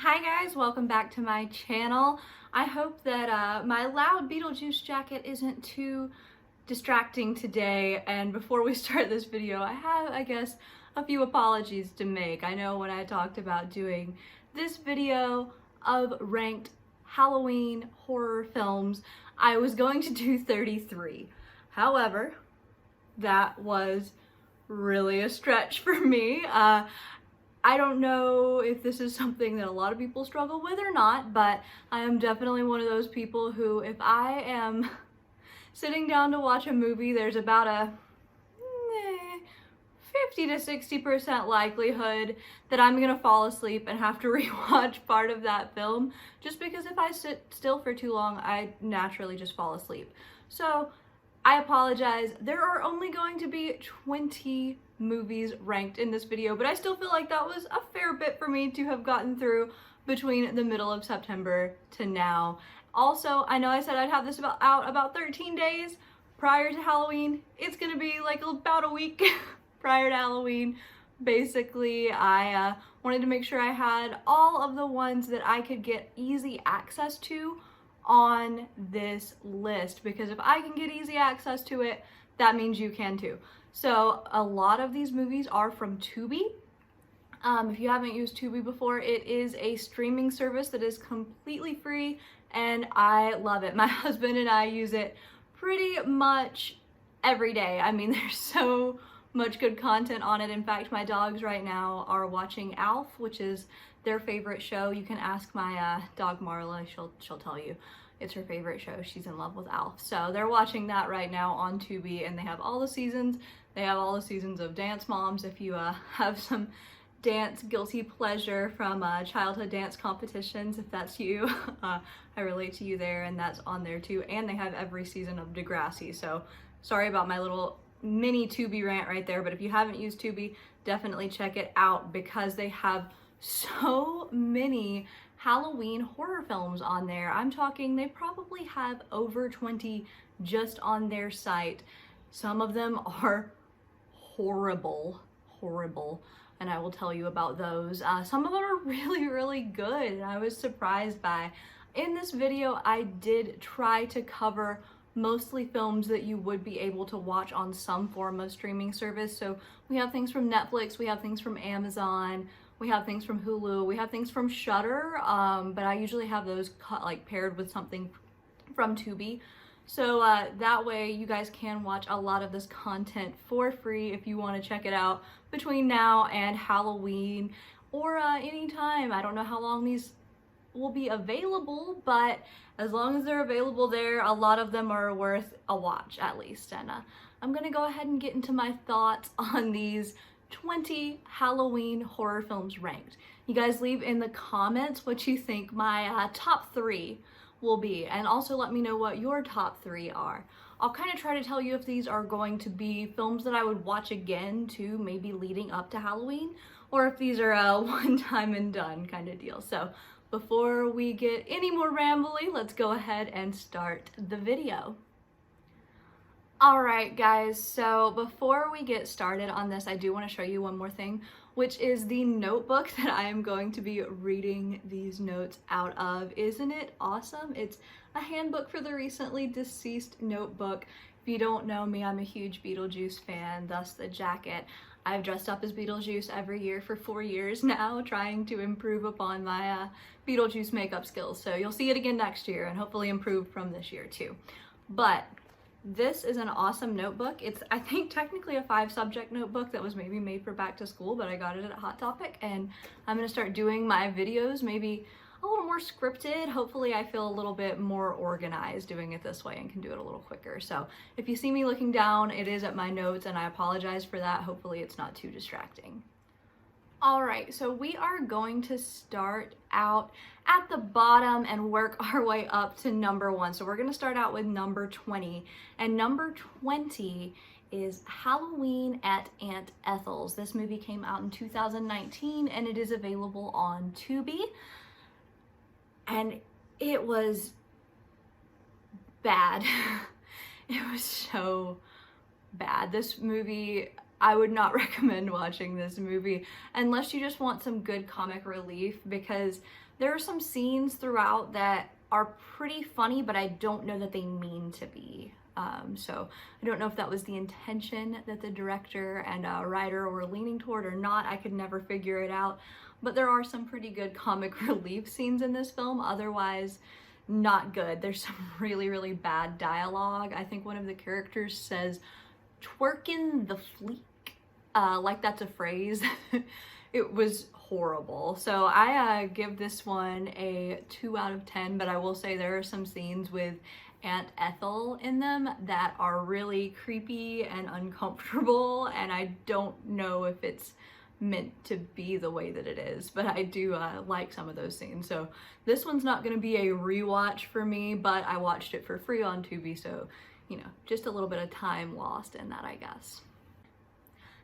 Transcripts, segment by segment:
Hi guys, welcome back to my channel. I hope that my loud Beetlejuice jacket isn't too distracting today, and before we start this video I have, I guess, a few apologies to make. I know when I talked about doing this video of ranked Halloween horror films, I was going to do 33. However, that was really a stretch for me. I don't know if this is something that a lot of people struggle with or not, but I am definitely one of those people who, if I am sitting down to watch a movie, there's about a 50 to 60% likelihood that I'm gonna fall asleep and have to rewatch part of that film, just because if I sit still for too long, I naturally just fall asleep. So I apologize. There are only going to be 20 movies ranked in this video, but I still feel like that was a fair bit for me to have gotten through between the middle of September to now. Also, I know I said I'd have this out about 13 days prior to Halloween. It's gonna be like about a week prior to Halloween. Basically, I wanted to make sure I had all of the ones that I could get easy access to on this list, because if I can get easy access to it, that means you can too. So a lot of these movies are from Tubi. If you haven't used Tubi before, it is a streaming service that is completely free and I love it. My husband and I use it pretty much every day. I mean, there's so much good content on it. In fact, my dogs right now are watching Alf, which is their favorite show. You can ask my dog Marla, she'll tell you it's her favorite show. She's in love with Alf. So they're watching that right now on Tubi, and they have all the seasons. They have all the seasons of Dance Moms if you have some dance guilty pleasure from childhood dance competitions. If that's you, I relate to you there, and that's on there too. And they have every season of Degrassi. So sorry about my little mini Tubi rant right there, but if you haven't used Tubi, definitely check it out, because they have so many Halloween horror films on there. I'm talking, they probably have over 20 just on their site. Some of them are horrible, and I will tell you about those. Some of them are really good, and I was surprised by. In this video, I did try to cover mostly films that you would be able to watch on some form of streaming service. So we have things from Netflix, we have things from Amazon, we have things from Hulu, we have things from Shudder, but I usually have those paired with something from Tubi. So that way you guys can watch a lot of this content for free if you want to check it out between now and Halloween, or anytime. I don't know how long these will be available, but as long as they're available there, a lot of them are worth a watch at least. And I'm gonna go ahead and get into my thoughts on these 20 Halloween horror films ranked. You guys leave in the comments what you think my top 3 will be, and also let me know what your top 3 are. I'll kind of try to tell you if these are going to be films that I would watch again too, maybe leading up to Halloween, or if these are a one time and done kind of deal. So before we get any more rambly, let's go ahead and start the video. Alright guys, so before we get started on this, I do want to show you one more thing, which is the notebook that I am going to be reading these notes out of. Isn't it awesome? It's a handbook for the recently deceased notebook. If you don't know me, I'm a huge Beetlejuice fan, thus the jacket. I've dressed up as Beetlejuice every year for 4 years now, trying to improve upon my Beetlejuice makeup skills. So you'll see it again next year and hopefully improve from this year too. But this is an awesome notebook. It's, I think, technically a 5-subject notebook that was maybe made for back to school, but I got it at Hot Topic, and I'm gonna start doing my videos maybe a little more scripted. Hopefully I feel a little bit more organized doing it this way and can do it a little quicker. So if you see me looking down, it is at my notes, and I apologize for that. Hopefully it's not too distracting. All right, so we are going to start out at the bottom and work our way up to number 1. So we're gonna start out with number 20, and number 20 is Halloween at Aunt Ethel's. This movie came out in 2019 and it is available on Tubi, and it was bad. It was so bad. This movie, I would not recommend watching this movie unless you just want some good comic relief, because there are some scenes throughout that are pretty funny, but I don't know that they mean to be. So I don't know if that was the intention that the director and writer were leaning toward or not. I could never figure it out. But there are some pretty good comic relief scenes in this film. Otherwise, not good. There's some really, really bad dialogue. I think one of the characters says, "twerkin' the fleek," like that's a phrase. It was horrible. So I give this one a 2 out of 10, but I will say there are some scenes with Aunt Ethel in them that are really creepy and uncomfortable, and I don't know if it's meant to be the way that it is, but I do like some of those scenes. So this one's not going to be a rewatch for me, but I watched it for free on Tubi, so you know, just a little bit of time lost in that, I guess.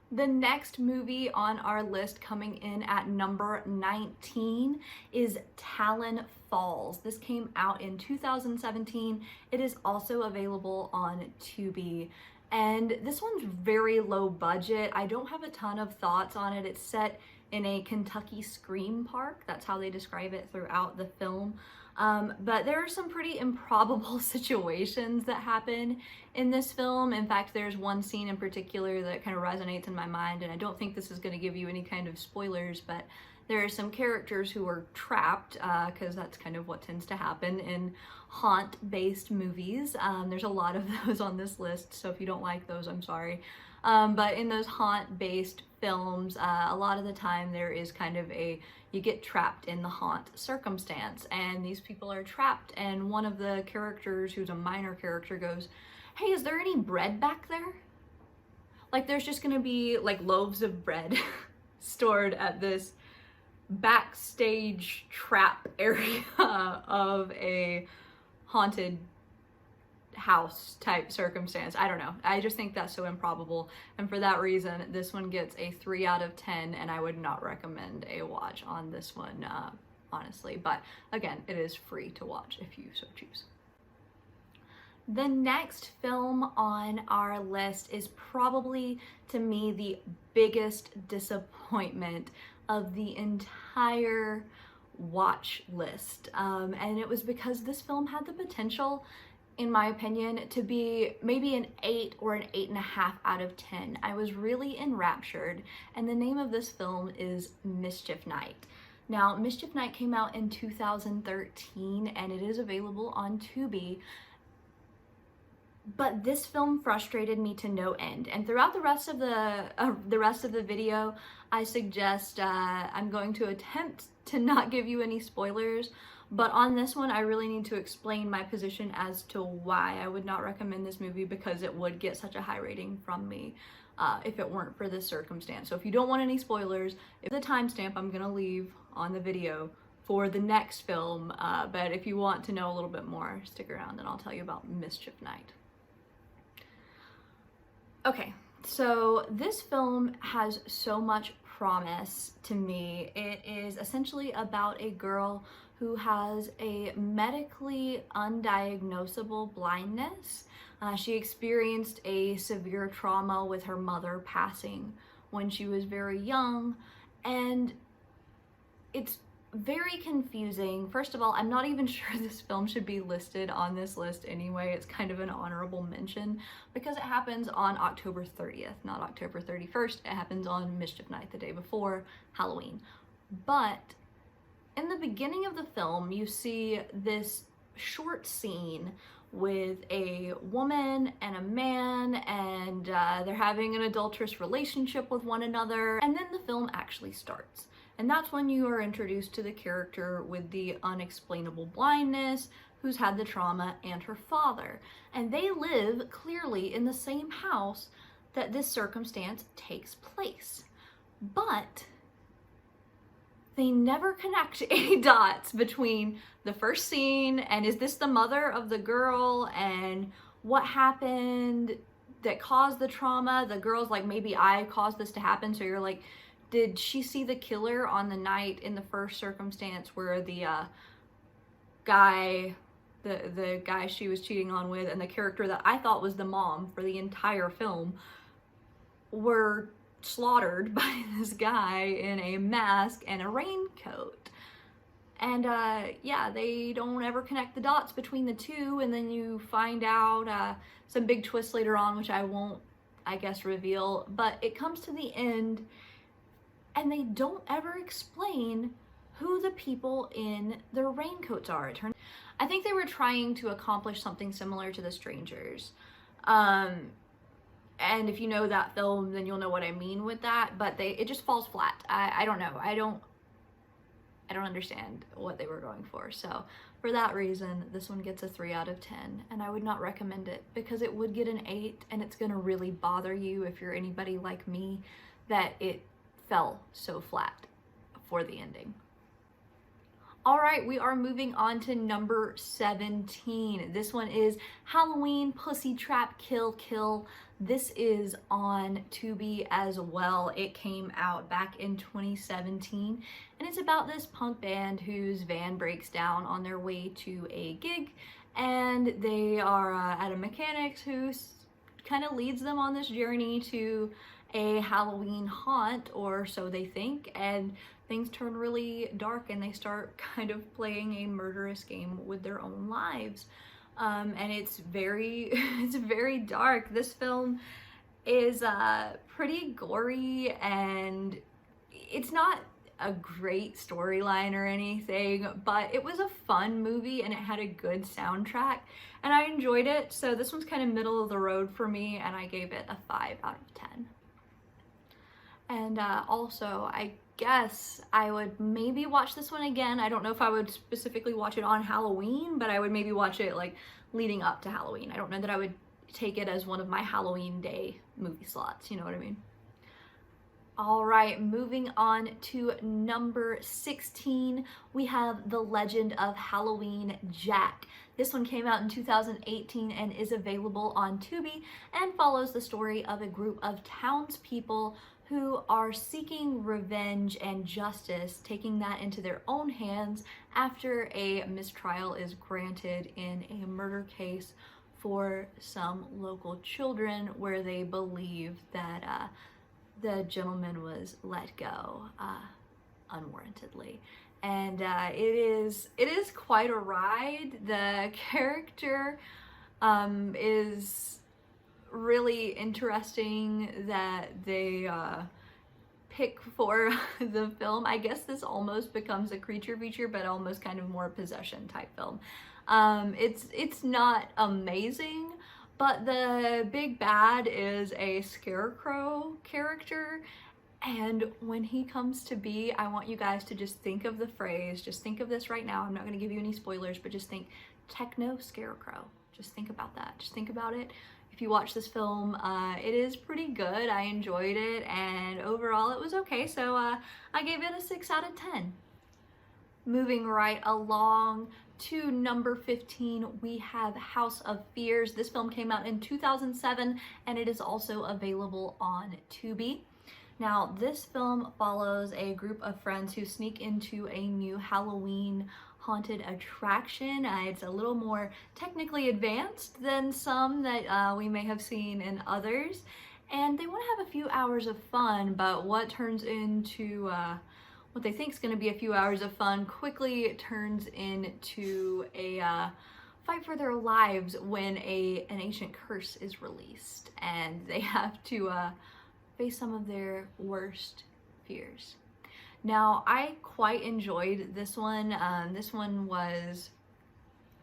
The next movie on our list, coming in at number 19, is Talon Falls. This came out in 2017. It is also available on Tubi. And this one's very low budget. I don't have a ton of thoughts on it. It's set in a Kentucky scream park. That's how they describe it throughout the film. But there are some pretty improbable situations that happen in this film. In fact, there's one scene in particular that kind of resonates in my mind, and I don't think this is going to give you any kind of spoilers, but there are some characters who are trapped, because that's kind of what tends to happen in haunt-based movies. There's a lot of those on this list, so if you don't like those, I'm sorry. But in those haunt-based films, a lot of the time there is kind of you get trapped in the haunt circumstance, and these people are trapped, and one of the characters, who's a minor character, goes, "Hey, is there any bread back there?" Like, there's just gonna be like loaves of bread stored at this backstage trap area of a haunted house type circumstance. I don't know. I just think that's so improbable, and for that reason this one gets a 3 out of 10, and I would not recommend a watch on this one, honestly. But again, it is free to watch if you so choose. The next film on our list is probably, to me, the biggest disappointment of the entire watch list, and it was because this film had the potential, in my opinion, to be maybe an 8 or an 8.5 out of 10. I was really enraptured, and the name of this film is Mischief Night. Now, Mischief Night came out in 2013, and it is available on Tubi. But this film frustrated me to no end, and throughout the rest of the video, I suggest I'm going to attempt to not give you any spoilers. But on this one, I really need to explain my position as to why I would not recommend this movie, because it would get such a high rating from me if it weren't for this circumstance. So if you don't want any spoilers, the timestamp I'm gonna leave on the video for the next film, but if you want to know a little bit more, stick around and I'll tell you about Mischief Night. Okay, so this film has so much promise to me. It is essentially about a girl who has a medically undiagnosable blindness. She experienced a severe trauma with her mother passing when she was very young, and it's very confusing. First of all, I'm not even sure this film should be listed on this list anyway. It's kind of an honorable mention because it happens on October 30th, not October 31st. It happens on Mischief Night, the day before Halloween. But in the beginning of the film, you see this short scene with a woman and a man, and they're having an adulterous relationship with one another, and then the film actually starts. And that's when you are introduced to the character with the unexplainable blindness, who's had the trauma, and her father. And they live clearly in the same house that this circumstance takes place. But they never connect any dots between the first scene and is this the mother of the girl, and what happened that caused the trauma. The girl's like, maybe I caused this to happen. So you're like, did she see the killer on the night in the first circumstance where the guy she was cheating on with, and the character that I thought was the mom for the entire film, were slaughtered by this guy in a mask and a raincoat. And yeah, they don't ever connect the dots between the two, and then you find out some big twists later on, which I won't, I guess, reveal, but it comes to the end and they don't ever explain who the people in their raincoats are. I think they were trying to accomplish something similar to The Strangers. And if you know that film, then you'll know what I mean with that, but it just falls flat. I don't know. I don't understand what they were going for. So for that reason, this one gets a 3 out of 10, and I would not recommend it because it would get an 8, and it's gonna really bother you if you're anybody like me that it fell so flat for the ending. All right, we are moving on to number 17. This one is Halloween Pussy Trap Kill Kill. This is on Tubi as well. It came out back in 2017, and it's about this punk band whose van breaks down on their way to a gig, and they are at a mechanic's who kind of leads them on this journey to a Halloween haunt, or so they think, and things turn really dark and they start kind of playing a murderous game with their own lives. And it's very dark. This film is pretty gory, and it's not a great storyline or anything, but it was a fun movie and it had a good soundtrack and I enjoyed it. So this one's kind of middle of the road for me, and I gave it a 5 out of 10. And also, I guess I would maybe watch this one again. I don't know if I would specifically watch it on Halloween, but I would maybe watch it like leading up to Halloween. I don't know that I would take it as one of my Halloween day movie slots, you know what I mean? All right, moving on to number 16, we have The Legend of Halloween Jack. This one came out in 2018 and is available on Tubi and follows the story of a group of townspeople who are seeking revenge and justice, taking that into their own hands after a mistrial is granted in a murder case for some local children where they believe that the gentleman was let go unwarrantedly. And it is quite a ride. The character is really interesting that they pick for the film. I guess this almost becomes a creature feature, but almost kind of more possession type film. It's not amazing, but the big bad is a scarecrow character, and when he comes to be, I want you guys to just think of the phrase, just think of this right now. I'm not going to give you any spoilers, but just think techno scarecrow. Just think about that. Just think about it. If you watch this film, it is pretty good. I enjoyed it, and overall it was okay, so I gave it a 6 out of 10. Moving right along to number 15, we have House of Fears. This film came out in 2007, and it is also available on Tubi. Now, this film follows a group of friends who sneak into a new Halloween haunted attraction. It's a little more technically advanced than some that we may have seen in others, and they want to have a few hours of fun, but what turns into what they think is going to be a few hours of fun quickly turns into a fight for their lives when an ancient curse is released, and they have to face some of their worst fears. Now, I quite enjoyed this one. This one was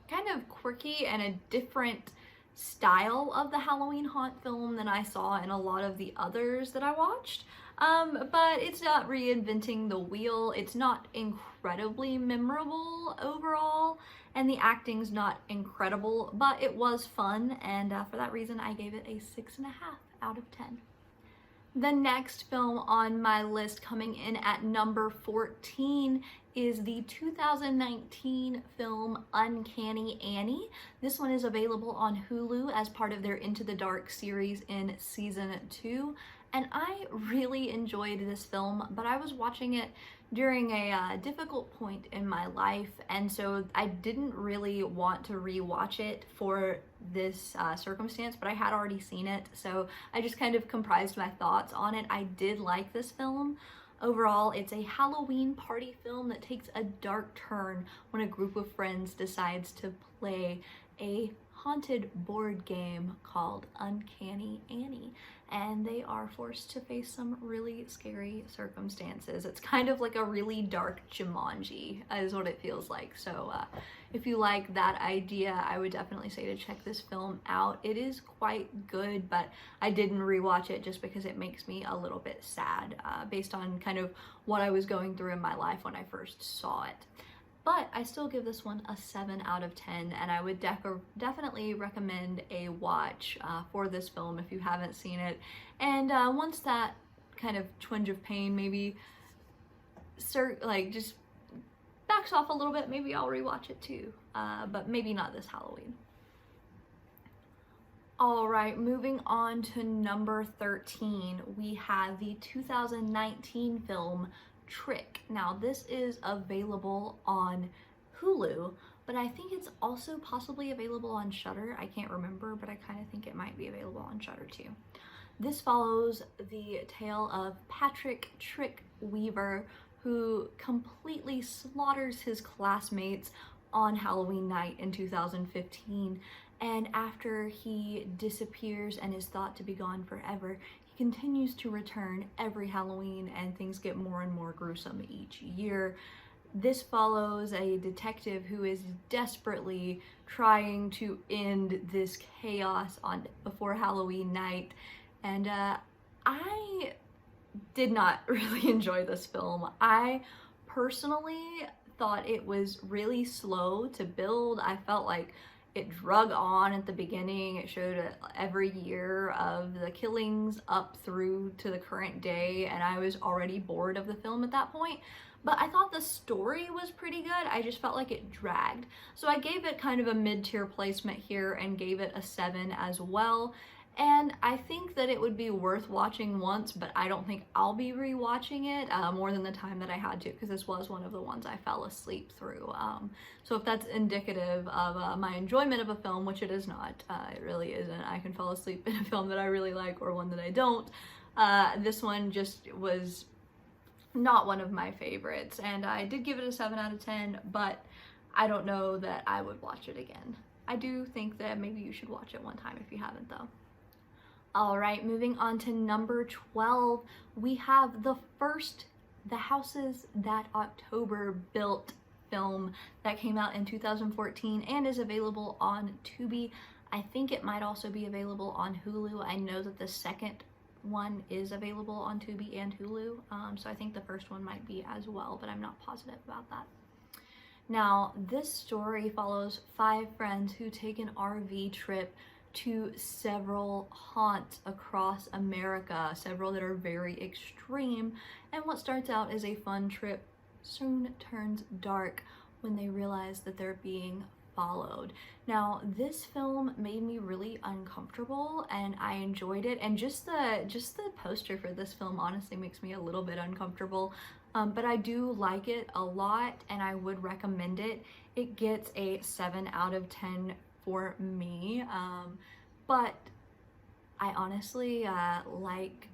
kind of quirky and a different style of the Halloween haunt film than I saw in a lot of the others that I watched. But it's not reinventing the wheel. It's not incredibly memorable overall, and the acting's not incredible, but it was fun, and for that reason I gave it a 6.5 out of 10. The next film on my list, coming in at number 14, is the 2019 film Uncanny Annie. This one is available on Hulu as part of their Into the Dark series in season 2. And I really enjoyed this film, but I was watching it during a difficult point in my life, and so I didn't really want to rewatch it for this circumstance, but I had already seen it, so I just kind of comprised my thoughts on it. I did like this film. Overall, it's a Halloween party film that takes a dark turn when a group of friends decides to play a haunted board game called Uncanny Annie, and they are forced to face some really scary circumstances. It's kind of like a really dark Jumanji is what it feels like. So if you like that idea, I would definitely say to check this film out. It is quite good, but I didn't rewatch it just because it makes me a little bit sad based on kind of what I was going through in my life when I first saw it. But I still give this one a 7 out of 10, and I would definitely recommend a watch for this film if you haven't seen it. And once that kind of twinge of pain maybe just backs off a little bit, maybe I'll rewatch it too, but maybe not this Halloween. All right, moving on to number 13, we have the 2019 film Trick. Now this is available on Hulu, but I think it's also possibly available on Shudder. I can't remember, but I kind of think it might be available on Shudder too. This follows the tale of Patrick Trick Weaver, who completely slaughters his classmates on Halloween night in 2015, and after he disappears and is thought to be gone forever, continues to return every Halloween, and things get more and more gruesome each year. This follows a detective who is desperately trying to end this chaos before Halloween night, and I did not really enjoy this film. I personally thought it was really slow to build. I felt like it drug on at the beginning. It showed every year of the killings up through to the current day, and I was already bored of the film at that point. But I thought the story was pretty good. I just felt like it dragged. So I gave it kind of a mid-tier placement here and gave it a 7 as well. And I think that it would be worth watching once, but I don't think I'll be rewatching it more than the time that I had to, because this was one of the ones I fell asleep through. So if that's indicative of my enjoyment of a film, which it is not, it really isn't. I can fall asleep in a film that I really like or one that I don't. This one just was not one of my favorites, and I did give it a 7 out of 10, but I don't know that I would watch it again. I do think that maybe you should watch it one time if you haven't though. All right, moving on to number 12, we have the Houses That October Built film that came out in 2014 and is available on Tubi. I think it might also be available on Hulu. I know that the second one is available on Tubi and Hulu, so I think the first one might be as well, but I'm not positive about that. Now, this story follows 5 friends who take an RV trip to several haunts across America, several that are very extreme, and what starts out as a fun trip soon turns dark when they realize that they're being followed. Now, this film made me really uncomfortable, and I enjoyed it, and just the poster for this film honestly makes me a little bit uncomfortable, but I do like it a lot, and I would recommend it. It gets a 7 out of 10 for me, but I honestly like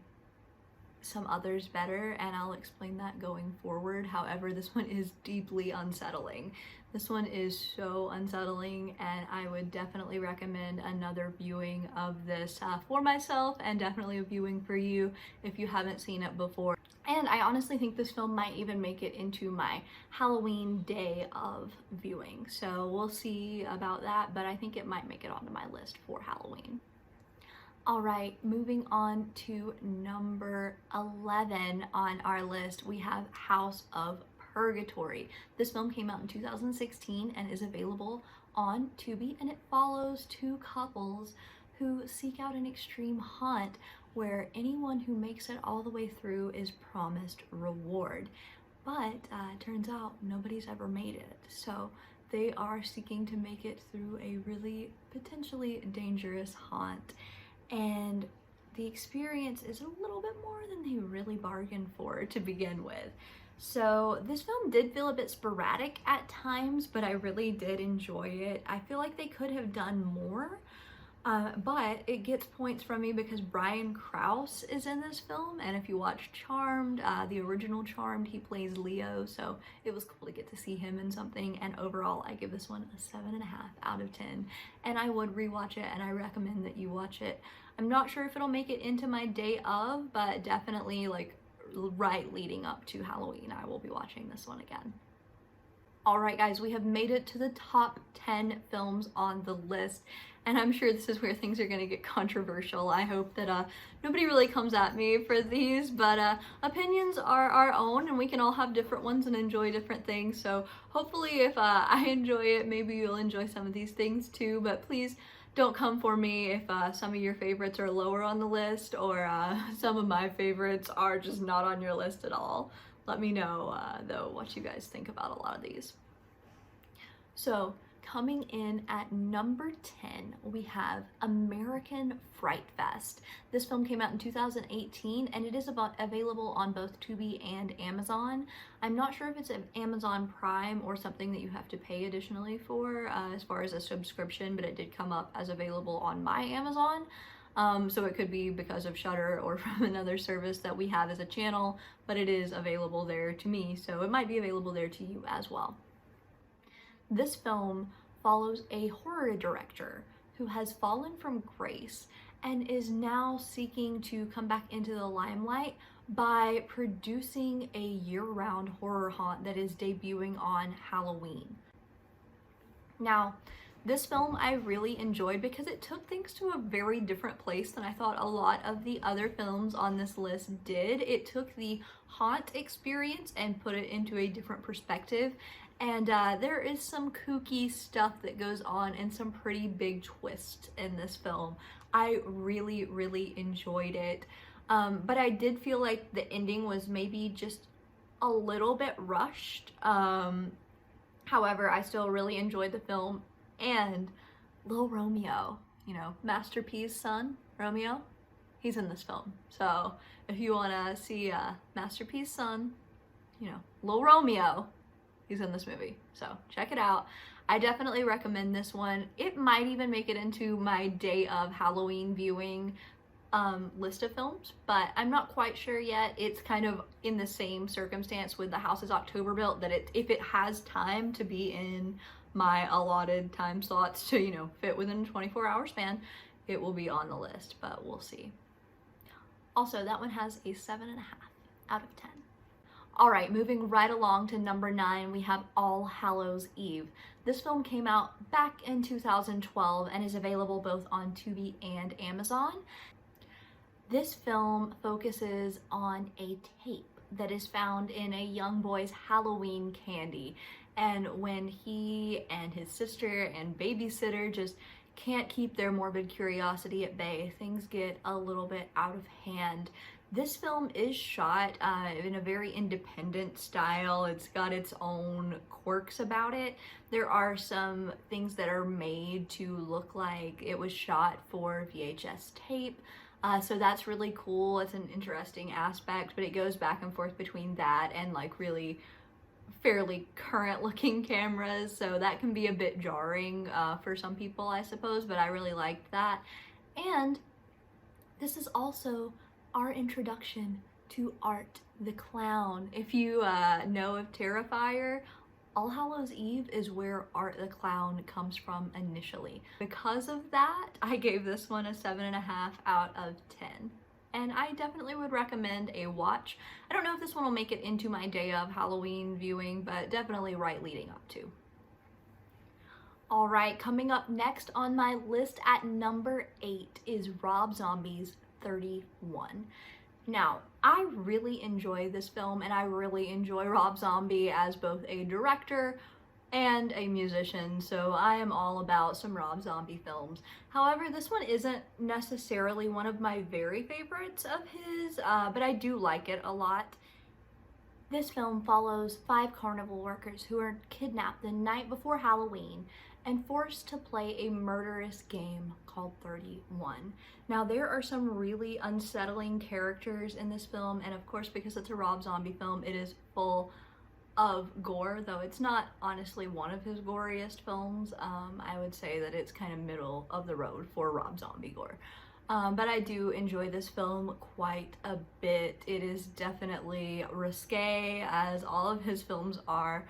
some others better, and I'll explain that going forward. However, this one is deeply unsettling. This one is so unsettling, and I would definitely recommend another viewing of this for myself, and definitely a viewing for you if you haven't seen it before. And I honestly think this film might even make it into my Halloween day of viewing. So we'll see about that, but I think it might make it onto my list for Halloween. All right, moving on to number 11 on our list, we have House of Purgatory. This film came out in 2016 and is available on Tubi, and it follows 2 couples who seek out an extreme haunt where anyone who makes it all the way through is promised reward. But it turns out nobody's ever made it. So they are seeking to make it through a really potentially dangerous haunt. And the experience is a little bit more than they really bargained for to begin with. So this film did feel a bit sporadic at times, but I really did enjoy it. I feel like they could have done more, but it gets points from me because Brian Krause is in this film, and if you watch Charmed, the original Charmed, he plays Leo, so it was cool to get to see him in something. And overall, I give this one a 7.5 out of 10, and I would rewatch it, and I recommend that you watch it. I'm not sure if it'll make it into my day of, but definitely like right leading up to Halloween, I will be watching this one again. Alright guys, we have made it to the top 10 films on the list, and I'm sure this is where things are going to get controversial. I hope that nobody really comes at me for these, but opinions are our own, and we can all have different ones and enjoy different things. So hopefully if I enjoy it, maybe you'll enjoy some of these things too, but please don't come for me if some of your favorites are lower on the list, or some of my favorites are just not on your list at all. Let me know though what you guys think about a lot of these. So coming in at number 10, we have American Fright Fest. This film came out in 2018, and it is available on both Tubi and Amazon. I'm not sure if it's an Amazon Prime or something that you have to pay additionally for as far as a subscription, but it did come up as available on my Amazon. So it could be because of Shudder or from another service that we have as a channel, but it is available there to me, so it might be available there to you as well. This film follows a horror director who has fallen from grace and is now seeking to come back into the limelight by producing a year-round horror haunt that is debuting on Halloween. Now, this film I really enjoyed because it took things to a very different place than I thought a lot of the other films on this list did. It took the haunt experience and put it into a different perspective, and there is some kooky stuff that goes on and some pretty big twists in this film. I really, really enjoyed it, but I did feel like the ending was maybe just a little bit rushed. However, I still really enjoyed the film. And Lil Romeo, you know, Master P's son, Romeo, he's in this film. So if you want to see Master P's son, you know, Lil Romeo, he's in this movie. So check it out. I definitely recommend this one. It might even make it into my day of Halloween viewing list of films, but I'm not quite sure yet. It's kind of in the same circumstance with The House is October Built, that if it has time to be in my allotted time slots to, you know, fit within a 24-hour span, it will be on the list, but we'll see. Also, that one has a 7.5 out of 10. All right, moving right along to number 9, we have All Hallows Eve. This film came out back in 2012 and is available both on Tubi and Amazon. This film focuses on a tape that is found in a young boy's Halloween candy. And when he and his sister and babysitter just can't keep their morbid curiosity at bay, things get a little bit out of hand. This film is shot in a very independent style. It's got its own quirks about it. There are some things that are made to look like it was shot for VHS tape. So that's really cool. It's an interesting aspect, but it goes back and forth between that and like really fairly current looking cameras, so that can be a bit jarring for some people, I suppose, but I really liked that. And this is also our introduction to Art the Clown. If you know of Terrifier, All Hallows Eve is where Art the Clown comes from initially. Because of that, I gave this one a 7.5 out of 10. And I definitely would recommend a watch. I don't know if this one will make it into my day of Halloween viewing, but definitely right leading up to. All right, coming up next on my list at number 8 is Rob Zombie's 31. Now, I really enjoy this film, and I really enjoy Rob Zombie as both a director and a musician, so I am all about some Rob Zombie films. However, this one isn't necessarily one of my very favorites of his, but I do like it a lot. This film follows 5 carnival workers who are kidnapped the night before Halloween and forced to play a murderous game called 31. Now, there are some really unsettling characters in this film, and of course, because it's a Rob Zombie film, it is full of gore, though it's not honestly one of his goriest films. I would say that it's kind of middle of the road for Rob Zombie gore. But I do enjoy this film quite a bit. It is definitely risque, as all of his films are,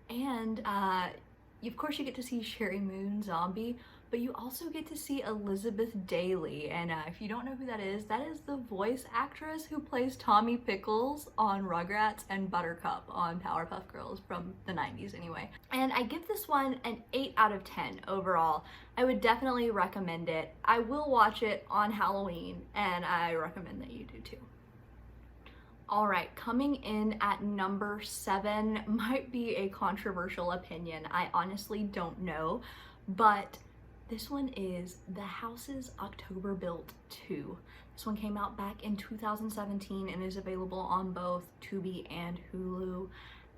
and of course you get to see Sherry Moon Zombie, but you also get to see Elizabeth Daily, and if you don't know who that is the voice actress who plays Tommy Pickles on Rugrats and Buttercup on Powerpuff Girls from the 90s anyway. And I give this one an 8 out of 10 overall. I would definitely recommend it. I will watch it on Halloween, and I recommend that you do too. All right, coming in at number 7 might be a controversial opinion. I honestly don't know, but this one is The Houses October Built 2. This one came out back in 2017 and is available on both Tubi and Hulu.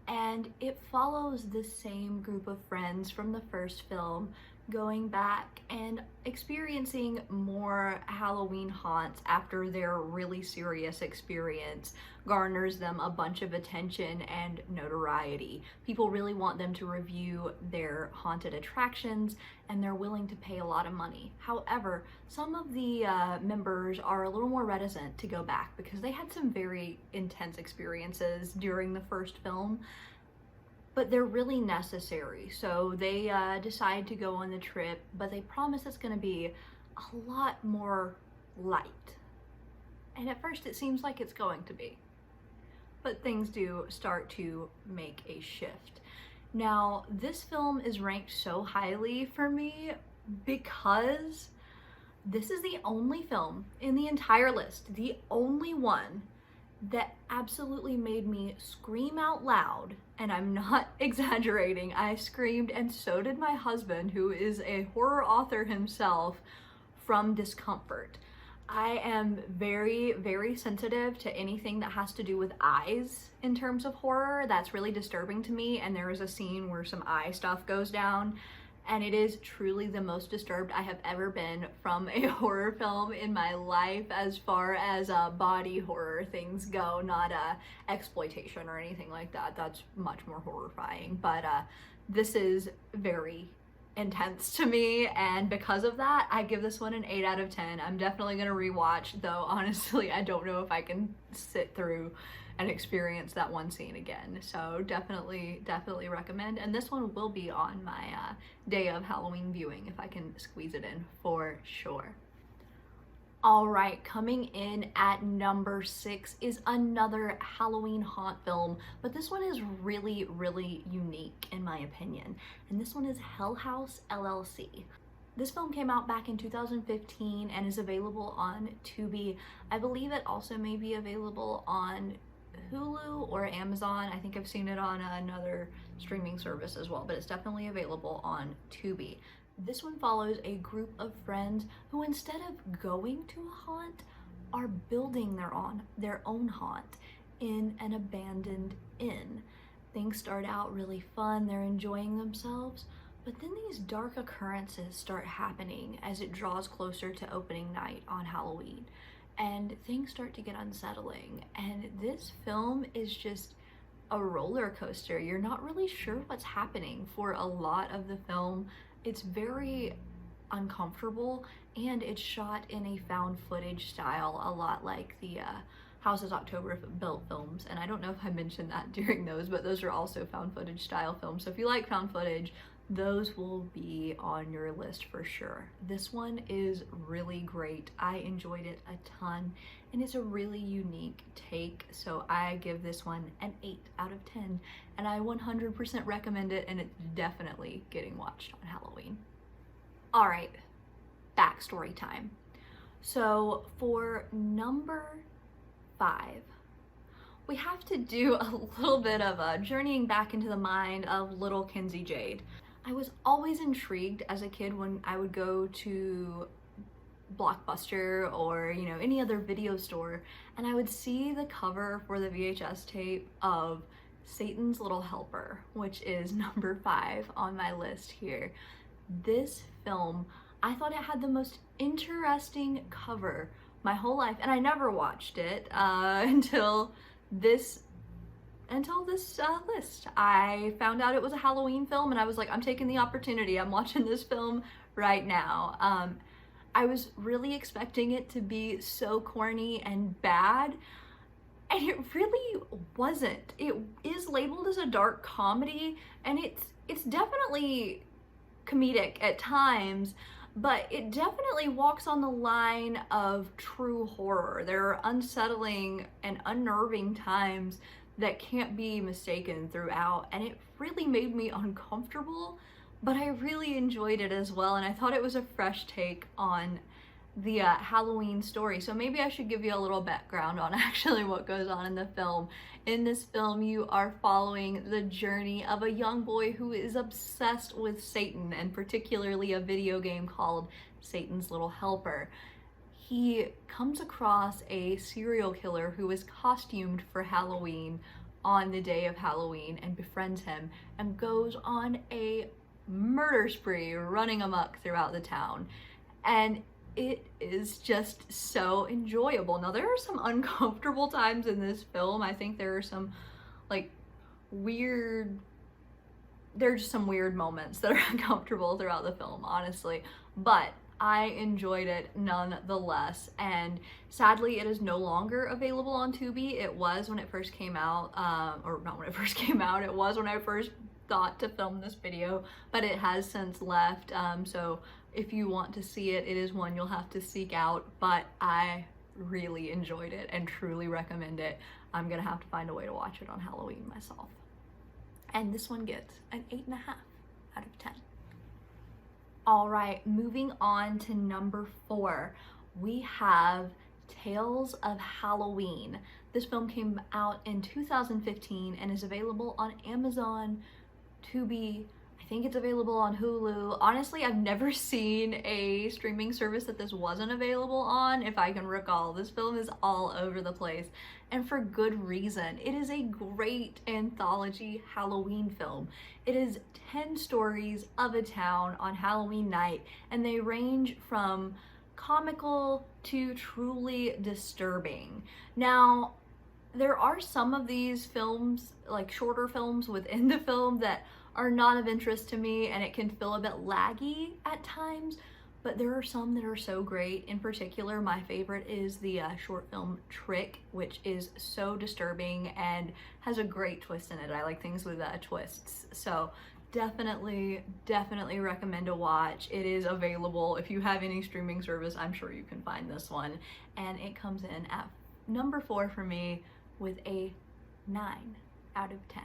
And it follows the same group of friends from the first film going back and experiencing more Halloween haunts after their really serious experience garners them a bunch of attention and notoriety. People really want them to review their haunted attractions, and they're willing to pay a lot of money. However, some of the members are a little more reticent to go back because they had some very intense experiences during the first film, but they're really necessary. So they decide to go on the trip, but they promise it's gonna be a lot more light. And at first it seems like it's going to be, but things do start to make a shift. Now, this film is ranked so highly for me because this is the only film in the entire list, the only one that absolutely made me scream out loud, and I'm not exaggerating. I screamed, and so did my husband, who is a horror author himself, from discomfort. I am very, very sensitive to anything that has to do with eyes in terms of horror. That's really disturbing to me, and there is a scene where some eye stuff goes down, and it is truly the most disturbed I have ever been from a horror film in my life, as far as body horror things go, not exploitation or anything like that. That's much more horrifying, but this is very intense to me, and because of that, I give this one an 8 out of 10. I'm definitely gonna rewatch, though honestly I don't know if I can sit through and experience that one scene again. So definitely recommend, and this one will be on my day of Halloween viewing if I can squeeze it in, for sure. All right, coming in at number 6 is another Halloween haunt film, but this one is really, really unique in my opinion, and this one is Hell House LLC. This film came out back in 2015 and is available on Tubi. I believe it also may be available on Hulu or Amazon. I think I've seen it on another streaming service as well, but it's definitely available on Tubi. This one follows a group of friends who, instead of going to a haunt, are building their own haunt in an abandoned inn. Things start out really fun, they're enjoying themselves, but then these dark occurrences start happening as it draws closer to opening night on Halloween, and things start to get unsettling. And this film is just a roller coaster. You're not really sure what's happening for a lot of the film. It's very uncomfortable, and it's shot in a found footage style, a lot like the Houses October Built films. And I don't know if I mentioned that during those, but those are also found footage style films. So if you like found footage, those will be on your list for sure. This one is really great. I enjoyed it a ton, and it's a really unique take. So I give this one an 8 out of 10, and I 100% recommend it, and it's definitely getting watched on Halloween. All right, backstory time. So for number 5, we have to do a little bit of a journeying back into the mind of little Kenzie Jade. I was always intrigued as a kid when I would go to Blockbuster or, any other video store, and I would see the cover for the VHS tape of Satan's Little Helper, which is number 5 on my list here. This film, I thought it had the most interesting cover my whole life, and I never watched it until this list. I found out it was a Halloween film, and I was like, I'm taking the opportunity. I'm watching this film right now. I was really expecting it to be so corny and bad, and it really wasn't. It is labeled as a dark comedy, and it's definitely comedic at times, but it definitely walks on the line of true horror. There are unsettling and unnerving times that can't be mistaken throughout, and it really made me uncomfortable, but I really enjoyed it as well, and I thought it was a fresh take on the Halloween story. So maybe I should give you a little background on actually what goes on in the film. In this film, you are following the journey of a young boy who is obsessed with Satan, and particularly a video game called Satan's Little Helper. He comes across a serial killer who is costumed for Halloween on the day of Halloween and befriends him and goes on a murder spree, running amok throughout the town. And it is just so enjoyable. Now, there are some uncomfortable times in this film. I think there are some just some weird moments that are uncomfortable throughout the film, honestly, but I enjoyed it nonetheless. And sadly, it is no longer available on Tubi. It was when it first came out, or not when it first came out, it was when I first thought to film this video, but it has since left. So if you want to see it, it is one you'll have to seek out, but I really enjoyed it and truly recommend it. I'm gonna have to find a way to watch it on Halloween myself. And this one gets an 8.5 out of 10. All right, moving on to number 4, we have Tales of Halloween. This film came out in 2015 and is available on Amazon, Tubi. I think it's available on Hulu. Honestly, I've never seen a streaming service that this wasn't available on, if I can recall. This film is all over the place, and for good reason. It is a great anthology Halloween film. It is 10 stories of a town on Halloween night, and they range from comical to truly disturbing. Now, there are some of these films, like shorter films within the film, that are not of interest to me, and it can feel a bit laggy at times, but there are some that are so great. In particular, my favorite is the short film Trick, which is so disturbing and has a great twist in it. I like things with twists, so definitely recommend a watch. It is available. If you have any streaming service, I'm sure you can find this one, and it comes in at number 4 for me with a 9 out of 10.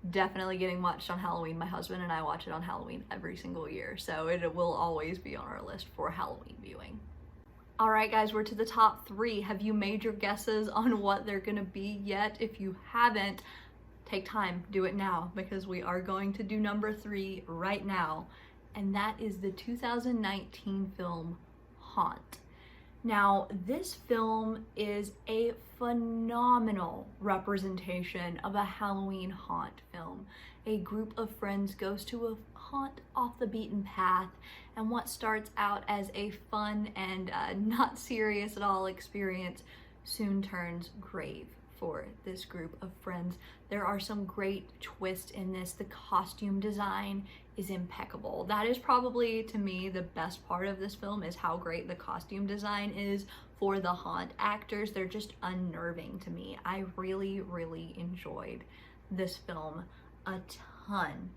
Definitely getting watched on Halloween. My husband and I watch it on Halloween every single year, so it will always be on our list for Halloween viewing. All right, guys, we're to the top 3. Have you made your guesses on what they're gonna be yet? If you haven't, take time, do it now, because we are going to do number 3 right now, and that is the 2019 film Haunt. Now, this film is a phenomenal representation of a Halloween haunt film. A group of friends goes to a haunt off the beaten path, and what starts out as a fun and not serious at all experience soon turns grave for this group of friends. There are some great twists in this. The costume design is impeccable. That is probably, to me, the best part of this film, is how great the costume design is for the haunt actors. They're just unnerving to me. I really enjoyed this film a ton.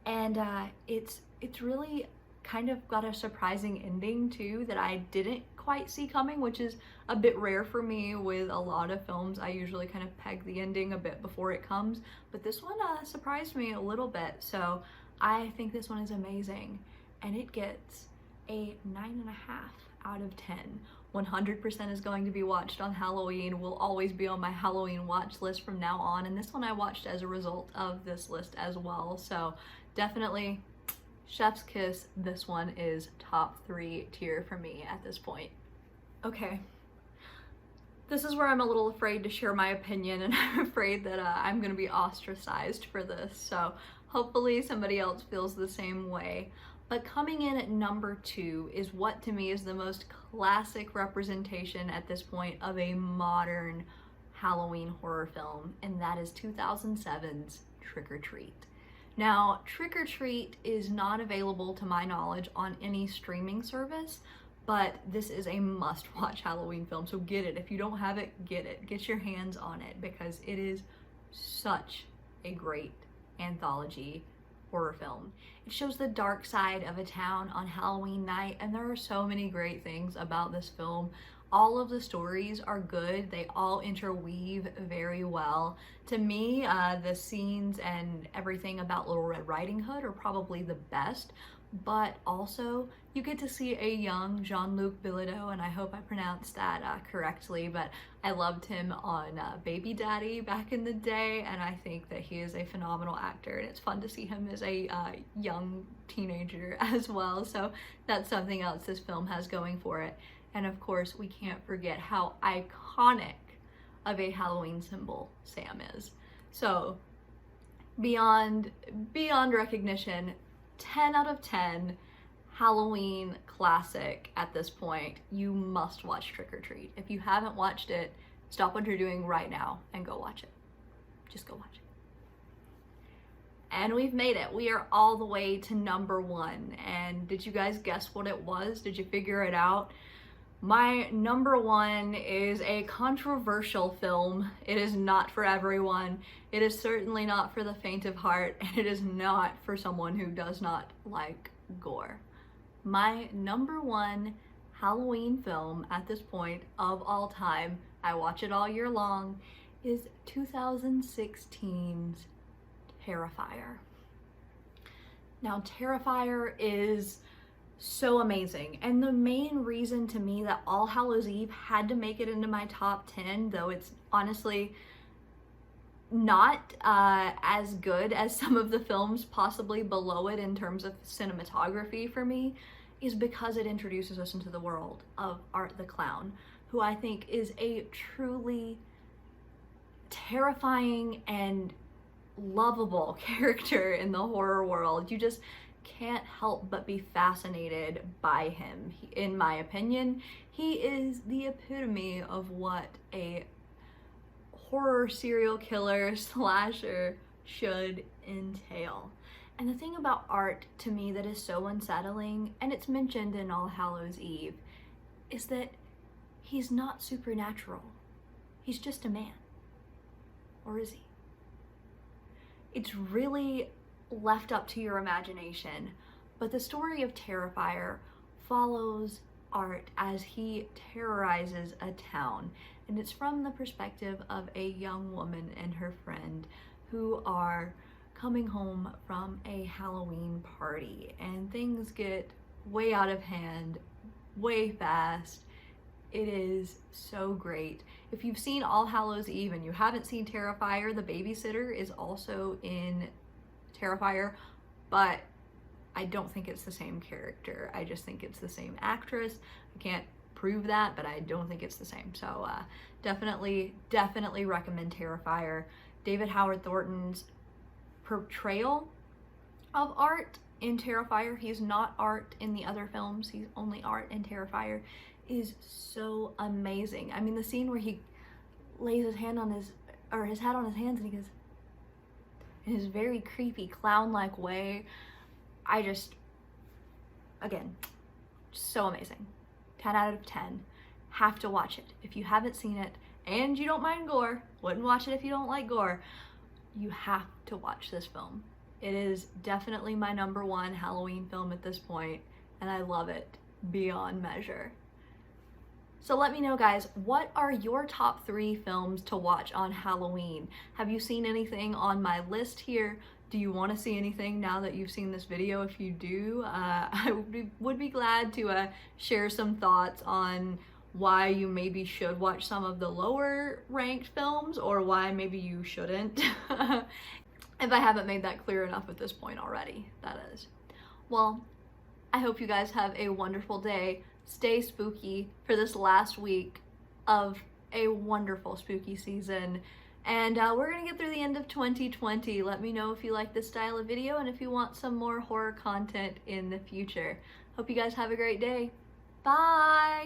And it's really kind of got a surprising ending too that I didn't quite see coming, which is a bit rare for me with a lot of films. I usually kind of peg the ending a bit before it comes, but this one surprised me a little bit. So I think this one is amazing, and it gets a 9.5 out of 10. 100% is going to be watched on Halloween, will always be on my Halloween watch list from now on, and this one I watched as a result of this list as well. So definitely chef's kiss. This one is top 3 tier for me at this point. Okay, This is where I'm a little afraid to share my opinion, and I'm afraid that I'm gonna be ostracized for this, so hopefully somebody else feels the same way. But coming in at number 2 is what to me is the most classic representation at this point of a modern Halloween horror film, and that is 2007's Trick or Treat. Now, Trick or Treat is not available to my knowledge on any streaming service, but this is a must-watch Halloween film, so get it. If you don't have it, get it. Get your hands on it, because it is such a great anthology horror film. It shows the dark side of a town on Halloween night, and there are so many great things about this film. All of the stories are good. They all interweave very well. To me, the scenes and everything about Little Red Riding Hood are probably the best, but also you get to see a young Jean-Luc Bilodeau, and I hope I pronounced that correctly, but I loved him on Baby Daddy back in the day, and I think that he is a phenomenal actor, and it's fun to see him as a young teenager as well, so that's something else this film has going for it. And of course, we can't forget how iconic of a Halloween symbol Sam is. So beyond recognition, 10 out of 10 Halloween classic at this point. You must watch Trick or Treat. If you haven't watched it, stop what you're doing right now and go watch it. Just go watch it. And we've made it. We are all the way to number 1. And did you guys guess what it was? Did you figure it out? My number 1 is a controversial film. It is not for everyone. It is certainly not for the faint of heart, and it is not for someone who does not like gore. My number 1 Halloween film at this point of all time, I watch it all year long, is 2016's Terrifier. Now, Terrifier is so amazing, and the main reason to me that All Hallows Eve had to make it into my top 10, though it's honestly not as good as some of the films possibly below it in terms of cinematography for me, is because it introduces us into the world of Art the Clown, who I think is a truly terrifying and lovable character in the horror world. You just can't help but be fascinated by him. In my opinion, he is the epitome of what a horror serial killer slasher should entail. And the thing about Art to me that is so unsettling, and it's mentioned in All Hallows Eve, is that he's not supernatural. He's just a man. Or is he? It's really left up to your imagination, but the story of Terrifier follows Art as he terrorizes a town, and it's from the perspective of a young woman and her friend who are coming home from a Halloween party, and things get way out of hand, way fast. It is so great. If you've seen All Hallows Eve and you haven't seen Terrifier, the babysitter is also in Terrifier, but I don't think it's the same character. I just think it's the same actress. I can't prove that, but I don't think it's the same. So definitely recommend Terrifier. David Howard Thornton's portrayal of Art in Terrifier, he's not Art in the other films, he's only Art in Terrifier, is so amazing. I mean, the scene where he lays his hand on his head on his hands and he goes, in his very creepy clown-like way, again, so amazing. 10 out of 10. Have to watch it. If you haven't seen it and you don't mind gore, wouldn't watch it if you don't like gore, you have to watch this film. It is definitely my number 1 Halloween film at this point, and I love it beyond measure. So let me know, guys, what are your top 3 films to watch on Halloween? Have you seen anything on my list here? Do you want to see anything now that you've seen this video? If you do, I would be glad to share some thoughts on why you maybe should watch some of the lower ranked films, or why maybe you shouldn't. If I haven't made that clear enough at this point already, that is. Well, I hope you guys have a wonderful day. Stay spooky for this last week of a wonderful spooky season. And we're gonna get through the end of 2020. Let me know if you like this style of video and if you want some more horror content in the future. Hope you guys have a great day. Bye!